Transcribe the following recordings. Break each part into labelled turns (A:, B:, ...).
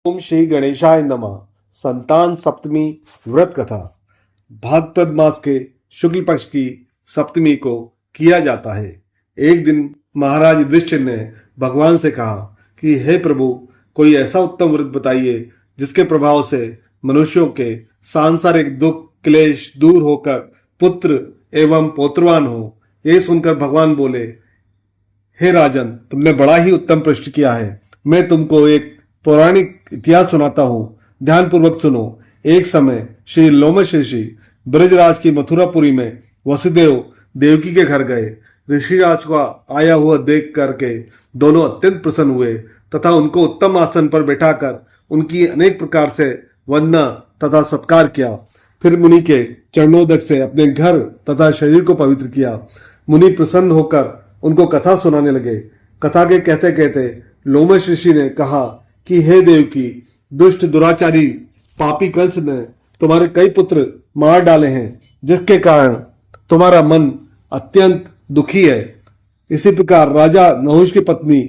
A: ओम श्री गणेशाय नमः। संतान सप्तमी व्रत कथा। भाद्रपद मास के शुक्ल पक्ष की सप्तमी को किया जाता है। एक दिन महाराज युधिष्ठिर ने भगवान से कहा कि हे प्रभु, कोई ऐसा उत्तम व्रत बताइए जिसके प्रभाव से मनुष्यों के सांसारिक दुख क्लेश दूर होकर पुत्र एवं पौत्रवान हो। ये सुनकर भगवान बोले, हे राजन, तुमने बड़ा ही उत्तम प्रश्न किया है। मैं तुमको एक पौराणिक इतिहास सुनाता हूँ, ध्यानपूर्वक सुनो। एक समय श्री लोमश ऋषि ब्रजराज की मथुरापुरी में वसुदेव देवकी के घर गए। ऋषिराज का आया हुआ देख करके दोनों अत्यंत प्रसन्न हुए तथा उनको उत्तम आसन पर बैठाकर उनकी अनेक प्रकार से वंदना तथा सत्कार किया। फिर मुनि के चरणोदक से अपने घर तथा शरीर को पवित्र किया। मुनि प्रसन्न होकर उनको कथा सुनाने लगे। कथा के कहते कहते लोमश ऋषि ने कहा कि हे देवकी, दुष्ट दुराचारी पापी कंस ने तुम्हारे कई पुत्र मार डाले हैं, जिसके कारण तुम्हारा मन अत्यंत दुखी है। इसी प्रकार राजा नहुष की पत्नी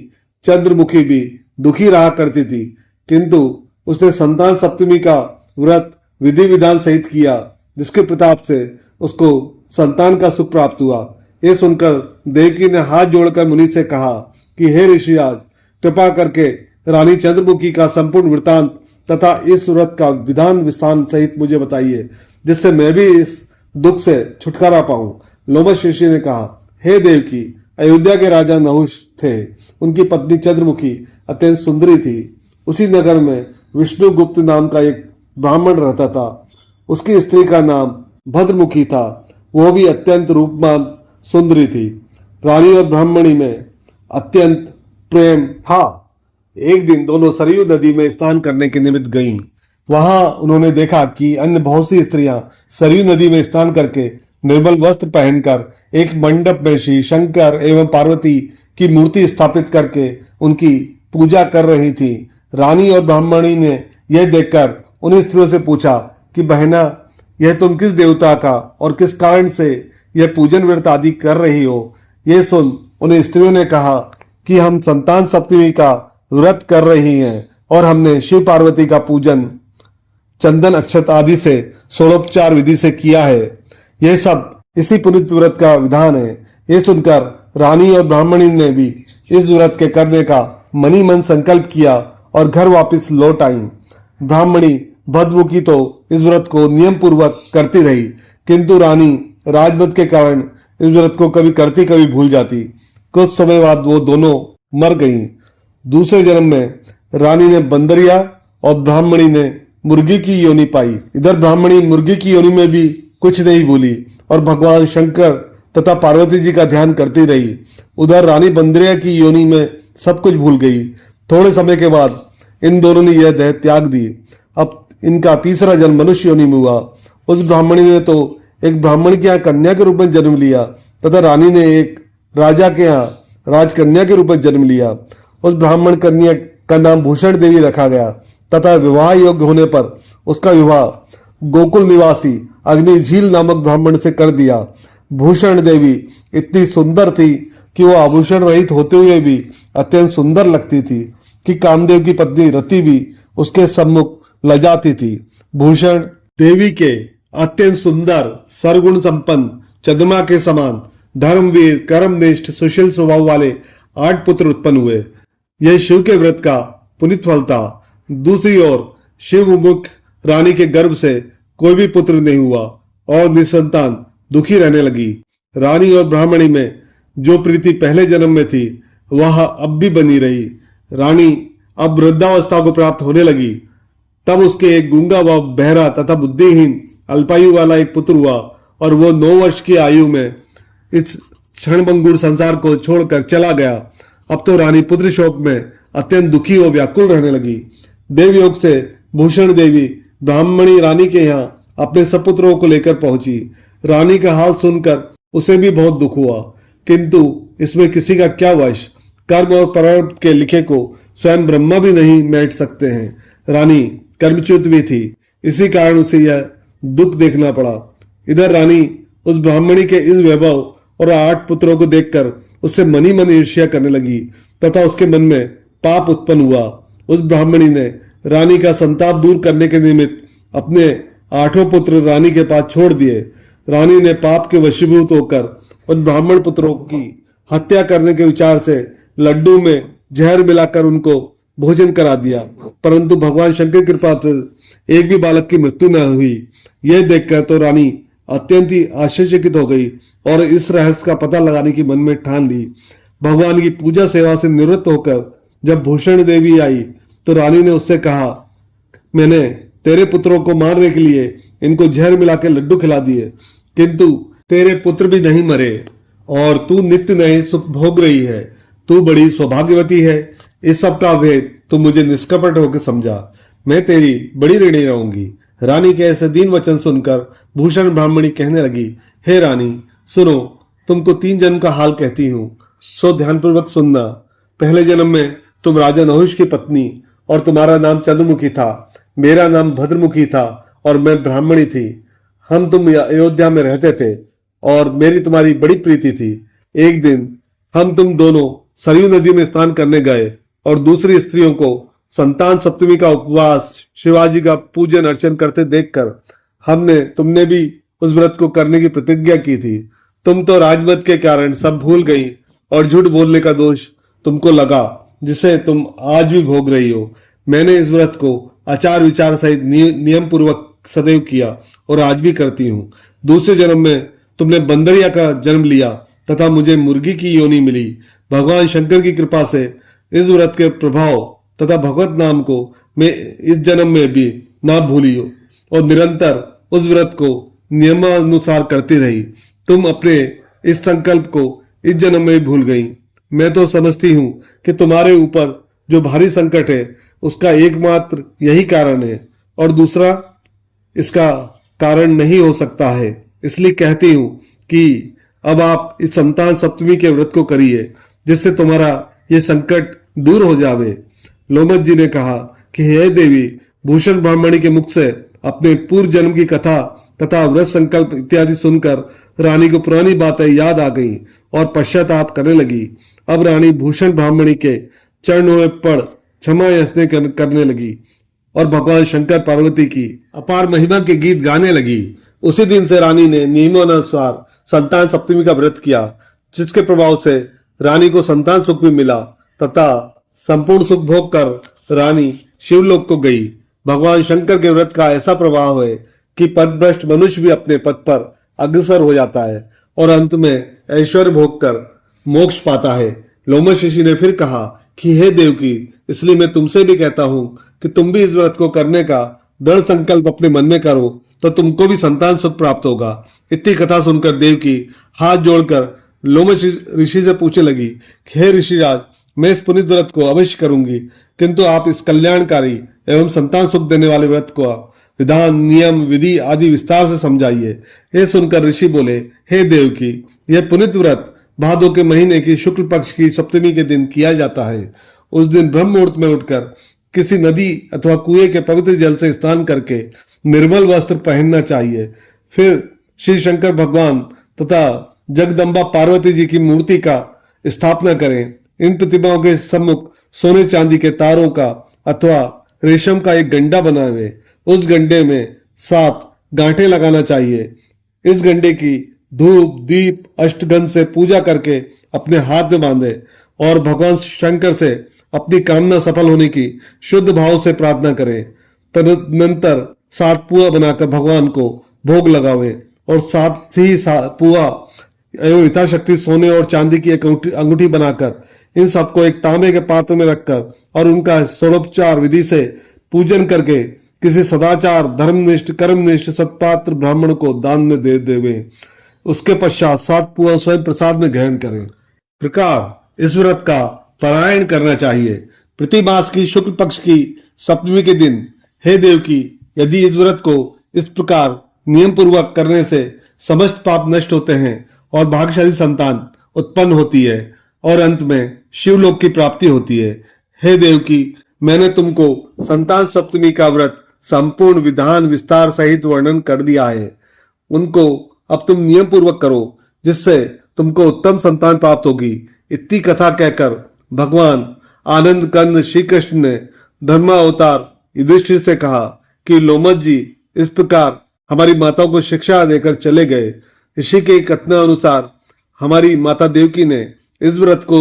A: चंद्रमुखी भी दुखी रहा करती थी, किंतु उसने संतान सप्तमी का व्रत विधि विधान सहित किया, जिसके प्रताप से उसको संतान का सुख प्राप्त हुआ। ये सुनकर देवकी ने हाथ जोड़कर मुनि से कहा कि हे ऋषिराज, कृपा करके रानी चंद्रमुखी का संपूर्ण वृतांत तथा इस व्रत का विधान विस्तार सहित मुझे बताइए, जिससे मैं भी इस दुख से छुटकारा पाऊं। लोमश ऋषि ने कहा, हे देवकी, अयोध्या के राजा नहुष थे। उनकी पत्नी चंद्रमुखी अत्यंत सुंदरी थी। उसी नगर में विष्णुगुप्त नाम का एक ब्राह्मण रहता था। उसकी स्त्री का नाम भद्रमुखी था। वह भी अत्यंत रूपवान सुंदरी थी। रानी और ब्राह्मणी में अत्यंत प्रेम था। एक दिन दोनों सरयू नदी में स्नान करने के निमित्त गईं। वहां उन्होंने देखा कि अन्य बहुत सी स्त्रियां सरयू नदी में स्नान करके निर्मल वस्त्र पहनकर एक मंडप में श्री शंकर एवं पार्वती की मूर्ति स्थापित करके उनकी पूजा कर रही थी। रानी और ब्राह्मणी ने यह देखकर उन स्त्रियों से पूछा कि बहना, यह तुम किस देवता का और किस कारण से यह पूजन व्रत आदि कर रही हो? यह सुन उन स्त्रियों ने कहा कि हम संतान सप्तमी का व्रत कर रही हैं और हमने शिव पार्वती का पूजन चंदन अक्षत आदि से षोडोपचार विधि से किया है। यह सब इसी पुनित व्रत का विधान है। ये सुनकर रानी और ब्राह्मणी ने भी इस व्रत के करने का मनी मन संकल्प किया और घर वापस लौट आई। ब्राह्मणी भद्रमुखी तो इस व्रत को नियम पूर्वक करती रही, किंतु रानी राजमत के कारण इस व्रत को कभी करती कभी भूल जाती। कुछ समय बाद वो दोनों मर गईं। दूसरे जन्म में रानी ने बंदरिया और ब्राह्मणी ने मुर्गी की योनि पाई। इधर ब्राह्मणी मुर्गी की योनि में भी कुछ नहीं भूली और भगवान शंकर तथा पार्वती जी का ध्यान करती रही। उधर रानी बंदरिया की योनि में सब कुछ भूल गई। थोड़े समय के बाद इन दोनों ने यह देह त्याग दी। अब इनका तीसरा जन्म मनुष्य योनि में हुआ। उस ब्राह्मणी ने तो एक ब्राह्मण के यहाँ कन्या के रूप में जन्म लिया तथा रानी ने एक राजा के यहाँ राजकन्या के रूप में जन्म लिया। उस ब्राह्मण कन्या का नाम भूषण देवी रखा गया तथा विवाह योग्य होने पर उसका विवाह गोकुल निवासी अग्नि झील नामक ब्राह्मण से कर दिया। भूषण देवी इतनी सुंदर थी कि वो आभूषण रहित होते हुए भी अत्यंत सुंदर लगती थी कि कामदेव की पत्नी रति भी उसके सम्मुख लजाती थी। भूषण देवी के अत्यंत सुंदर सरगुण संपन्न चंद्रमा के समान धर्मवीर कर्मनिष्ठ सुशील स्वभाव वाले 8 पुत्र उत्पन्न हुए। यह शिव के व्रत का पुनित फल था। दूसरी ओर शिव मुख रानी के गर्भ से कोई भी पुत्र नहीं हुआ और निसंतान दुखी रहने लगी। रानी और ब्राह्मणी में जो प्रीति पहले जन्म में थी वह अब भी बनी रही। रानी अब वृद्धावस्था को प्राप्त होने लगी। तब उसके एक गूंगा व बहरा तथा बुद्धिहीन अल्पायु वाला एक पुत्र हुआ और वो 9 वर्ष की आयु में इस क्षणभंगुर संसार को छोड़कर चला गया। अब तो रानी पुत्र शोक में अत्यंत दुखी और व्याकुल रहने लगी। देवयोग से भूषण देवी ब्राह्मणी रानी के यहाँ अपने सपुत्रों को लेकर पहुंची। रानी का हाल सुनकर उसे भी बहुत दुख हुआ, किंतु इसमें किसी का क्या वश। कर्म और प्रारब्ध के लिखे को स्वयं ब्रह्मा भी नहीं मेट सकते हैं। रानी कर्मच्युत भी थी, इसी कारण उसे यह दुख देखना पड़ा। इधर रानी उस ब्राह्मणी के इस वैभव और 8 पुत्रों को देखकर उससे मनी मन ईर्ष्या करने लगी तथा उसके मन में पाप उत्पन्न हुआ। उस ब्राह्मणी ने रानी का संताप दूर करने के निमित्त अपने 8 पुत्र रानी के पास छोड़ दिए। रानी ने पाप के वशीभूत होकर उन ब्राह्मण पुत्रों की हत्या करने के विचार से लड्डू में जहर मिलाकर उनको भोजन करा दिया, परंतु भगवान शंकर की कृपा से एक भी बालक की मृत्यु न हुई। यह देखकर तो रानी अत्यंत ही आश्चर्यचकित हो गई और इस रहस्य का पता लगाने की मन में ठान ली। भगवान की पूजा सेवा से निवृत्त होकर जब भूषण देवी आई तो रानी ने उससे कहा, मैंने तेरे पुत्रों को मारने के लिए इनको जहर मिला के लड्डू खिला दिए, किंतु तेरे पुत्र भी नहीं मरे और तू नित्य नए सुख भोग रही है। तू बड़ी सौभाग्यवती है। इस सब का भेद तू मुझे निष्कपट होकर समझा। मैं तेरी बड़ी ऋणी रहूंगी। रानी के ऐसे दीन वचन सुनकर भूषण ब्राह्मणी कहने लगी, हे रानी सुनो, तुमको 3 जन्म का हाल कहती हूँ, सो ध्यानपूर्वक सुनना। पहले जन्म में तुम राजा नहुष की पत्नी और तुम्हारा नाम चंद्रमुखी था, मेरा नाम भद्रमुखी था और मैं ब्राह्मणी थी। हम तुम अयोध्या में रहते थे और मेरी तुम्हारी बड़ी प्रीति थी। एक दिन हम तुम दोनों सरयू नदी में स्नान करने गए और दूसरी स्त्रियों को संतान सप्तमी का उपवास, शिवाजी का पूजन अर्चन करते देखकर तुमने भी उस व्रत को करने की प्रतिज्ञा की थी। तुम तो राजमत के कारण सब भूल गई और झूठ बोलने का दोष तुमको लगा, जिसे तुम आज भी भोग रही हो। मैंने इस व्रत को आचार विचार सहित नियम पूर्वक सदैव किया और आज भी करती हूँ। दूसरे जन्म में तुमने बंदरिया का जन्म लिया तथा मुझे मुर्गी की योनि मिली। भगवान शंकर की कृपा से इस व्रत के प्रभाव तथा भगवत नाम को मैं इस जन्म में भी ना भूली हो और निरंतर उस व्रत को नियमानुसार करती रही। तुम अपने इस संकल्प को इस जन्म में भी भूल गई। मैं तो समझती हूँ कि तुम्हारे ऊपर जो भारी संकट है उसका एकमात्र यही कारण है और दूसरा इसका कारण नहीं हो सकता है। इसलिए कहती हूँ कि अब आप इस संतान सप्तमी के व्रत को करिए, जिससे तुम्हारा ये संकट दूर हो जावे। लोमस जी ने कहा कि हे देवी, भूषण ब्राह्मणी के मुख से अपने पूर्व जन्म की कथा तथा व्रत संकल्प इत्यादि सुनकर रानी को पुरानी बातें याद आ गई और पश्चाताप करने लगी। अब रानी भूषण ब्राह्मणी के चरणों में पड़ क्षमा याचना करने लगी और भगवान शंकर पार्वती की अपार महिमा के गीत गाने लगी। उसी दिन से रानी ने नियमानुसार संतान सप्तमी का व्रत किया, जिसके प्रभाव से रानी को संतान सुख भी मिला तथा संपूर्ण सुख भोग कर रानी शिवलोक को गई। भगवान शंकर के व्रत का ऐसा प्रभाव है कि पथभ्रष्ट मनुष्य भी अपने पथ पर अग्रसर हो जाता है और अंत में ऐश्वर्य भोग कर मोक्ष पाता है। लोमस ऋषि ने फिर कहा कि हे देवकी, इसलिए मैं तुमसे भी कहता हूं कि तुम भी इस व्रत को करने का दृढ़ संकल्प अपने मन में करो, तो तुमको भी संतान सुख प्राप्त होगा। इतनी कथा सुनकर देवकी हाथ जोड़कर लोमस ऋषि से पूछने लगी, हे ऋषिराज, मैं इस पुनित व्रत को अवश्य करूंगी, किंतु आप इस कल्याणकारी एवं संतान सुख देने वाले व्रत को विधान, नियम, विधि आदि विस्तार से समझाइए। यह सुनकर ऋषि बोले, हे देवकी, यह पुनित व्रत भादो के महीने की शुक्ल पक्ष की सप्तमी के दिन किया जाता है। उस दिन ब्रह्म मुहूर्त में उठकर किसी नदी अथवा कुएं के पवित्र जल से स्नान करके निर्मल वस्त्र पहनना चाहिए। फिर श्री शंकर भगवान तथा जगदम्बा पार्वती जी की मूर्ति का स्थापना करें। इन प्रतिमाओं के सम्मुख सोने चांदी के तारों का अथवा रेशम का एक गंडा बनावे। उस गंडे में 7 गांठें लगाना चाहिए। इस गंडे की धूप, दीप, अष्टगंध से पूजा करके अपने हाथ में बांधे और भगवान शंकर से अपनी कामना सफल होने की शुद्ध भाव से प्रार्थना करें। तदनंतर 7 पुआ बनाकर भगवान को भोग लगावे और साथ ही पुआ एवं यथाशक्ति सोने और चांदी की एक अंगूठी बनाकर इन सबको एक तांबे के पात्र में रखकर और उनका षोडोपचार विधि से पूजन करके किसी सदाचार, धर्मनिष्ठ, कर्मनिष्ठ सत्पात्र ब्राह्मण को दान में दे देवे। उसके पश्चात 7 पुआ स्वयं प्रसाद में ग्रहण करें। प्रकार इस व्रत का पारायण करना चाहिए। प्रति मास की शुक्ल पक्ष की सप्तमी के दिन, हे देवकी, यदि इस व्रत को इस प्रकार नियम पूर्वक करने से समस्त पाप नष्ट होते हैं और भाग्यशाली संतान उत्पन्न होती है और अंत में शिवलोक की प्राप्ति होती है। हे देवकी, मैंने तुमको संतान सप्तमी का व्रत संपूर्ण विधान विस्तार सहित वर्णन कर दिया है। उनको अब तुम नियम पूर्वक करो, जिससे तुमको उत्तम संतान प्राप्त होगी। इतनी कथा कहकर भगवान आनंद कंद श्री कृष्ण ने धर्मावतार युधिष्ठिर से कहा कि लोमस जी इस प्रकार हमारी माता को शिक्षा देकर चले गए। ऋषि के कथनानुसार हमारी माता देवकी ने इस व्रत को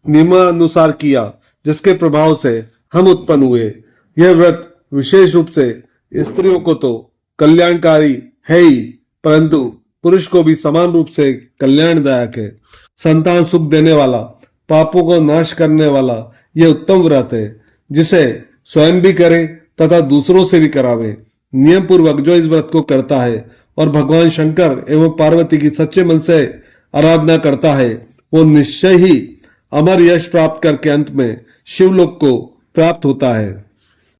A: नियमानुसार किया, जिसके प्रभाव से हम उत्पन्न हुए। यह व्रत विशेष रूप से स्त्रियों को तो कल्याणकारी है ही, परंतु पुरुष को भी समान रूप से कल्याणदायक है। संतान सुख देने वाला, पापों को नाश करने वाला यह उत्तम व्रत है, जिसे स्वयं भी करे तथा दूसरों से भी करावे। नियम पूर्वक जो इस व्रत को करता है और भगवान शंकर एवं पार्वती की सच्चे मन से आराधना करता है, वो निश्चय ही अमर यश प्राप्त करके अंत में शिवलोक को प्राप्त होता है।